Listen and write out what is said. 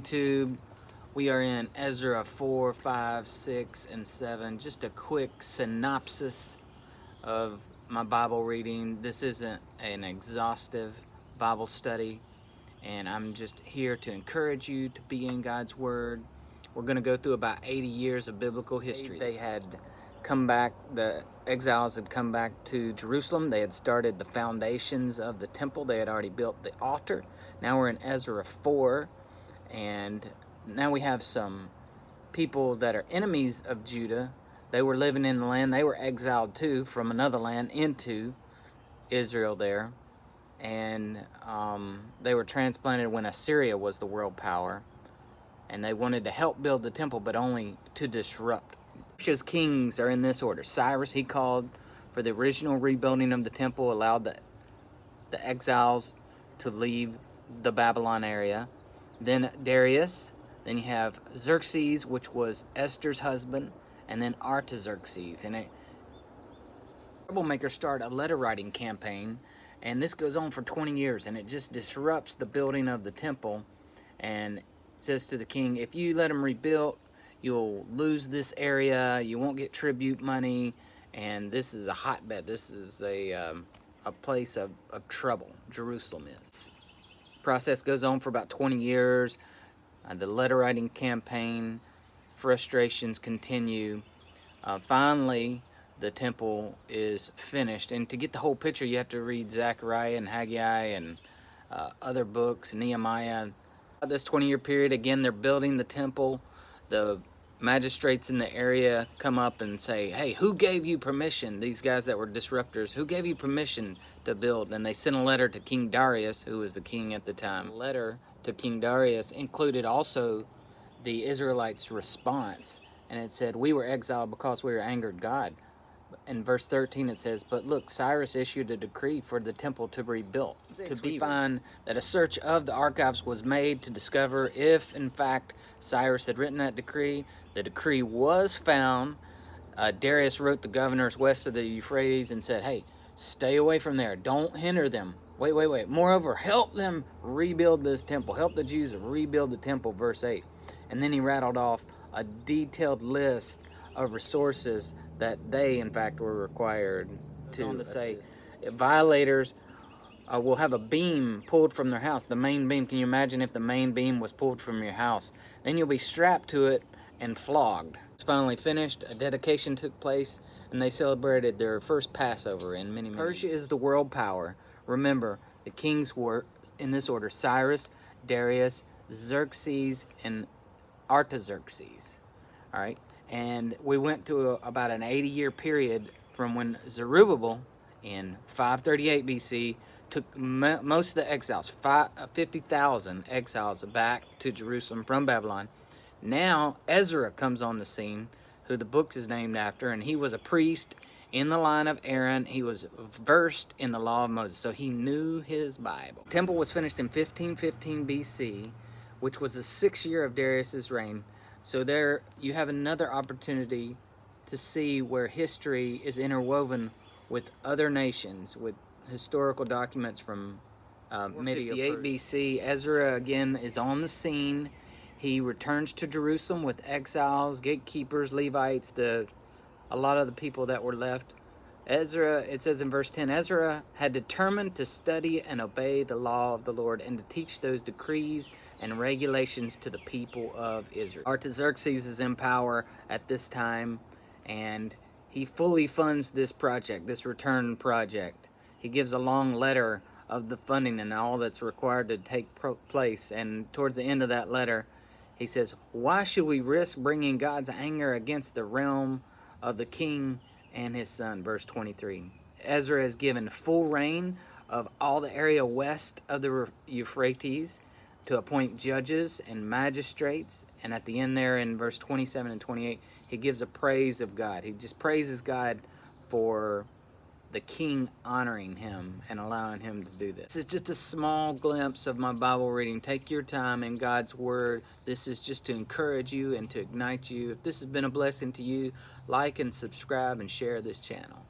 YouTube. We are in Ezra 4, 5, 6, and 7. Just a quick synopsis of my Bible reading. This isn't an exhaustive Bible study, and I'm just here to encourage you to be in God's Word. We're going to go through about 80 years of biblical history. They had come back, the exiles had come back to Jerusalem. They had started the foundations of the temple. They had already built the altar. Now we're in Ezra 4, and now we have some people that are enemies of Judah. They were living in the land. They were exiled too from another land into Israel there. And they were transplanted when Assyria was the world power. And they wanted to help build the temple, but only to disrupt. Persia's kings are in this order. Cyrus, he called for the original rebuilding of the temple, allowed the exiles to leave the Babylon area. Then Darius, then you have Xerxes, which was Esther's husband, and then Artaxerxes. And troublemakers start a letter writing campaign, and this goes on for 20 years, and it just disrupts the building of the temple. And it says to the king, if you let them rebuild, you'll lose this area, you won't get tribute money, and this is a hotbed. This is a place of trouble. Jerusalem is. Process goes on for about 20 years. The letter writing campaign, frustrations continue. Finally, the temple is finished. And to get the whole picture, you have to read Zechariah and Haggai and other books, Nehemiah. This 20-year period, again, they're building the temple. The magistrates in the area come up and say, hey, who gave you permission? These guys that were disruptors, who gave you permission to build? And they sent a letter to King Darius, who was the king at the time. The letter to King Darius included also the Israelites' response. And it said, we were exiled because we were angered God. In verse 13 it says, but look, Cyrus issued a decree for the temple to be rebuilt. We find that a search of the archives was made to discover if, in fact, Cyrus had written that decree. The decree was found. Darius wrote the governors west of the Euphrates and said, hey, stay away from there. Don't hinder them. Wait. Moreover, help them rebuild this temple. Help the Jews rebuild the temple, verse 8. And then he rattled off a detailed list of resources that they, in fact, were required to say. Violators will have a beam pulled from their house. The main beam, can you imagine if the main beam was pulled from your house? Then you'll be strapped to it and flogged. It's finally finished. A dedication took place, and they celebrated their first Passover in many. Persia is the world power. Remember, the kings were, in this order, Cyrus, Darius, Xerxes, and Artaxerxes. All right? And we went through about an 80-year period from when Zerubbabel in 538 BC took most of the exiles, 50,000 exiles back to Jerusalem from Babylon. Now Ezra comes on the scene, who the book is named after, and he was a priest in the line of Aaron. He was versed in the law of Moses, so he knew his Bible. The temple was finished in 1515 BC, which was the 6th year of Darius's reign. So there you have another opportunity to see where history is interwoven with other nations, with historical documents from mid-58 BC. Ezra again is on the scene. He returns to Jerusalem with exiles, gatekeepers, Levites, a lot of the people that were left. Ezra, it says in verse 10, Ezra had determined to study and obey the law of the Lord and to teach those decrees and regulations to the people of Israel. Artaxerxes is in power at this time, and he fully funds this project, this return project. He gives a long letter of the funding and all that's required to take place, and towards the end of that letter, he says, why should we risk bringing God's anger against the realm of the king and his son? Verse 23. Ezra is given full reign of all the area west of the Euphrates to appoint judges and magistrates. And at the end there in verse 27 and 28, he gives a praise of God. He just praises God for the king honoring him and allowing him to do this. This is just a small glimpse of my Bible reading. Take your time in God's Word. This is just to encourage you and to ignite you. If this has been a blessing to you, like and subscribe and share this channel.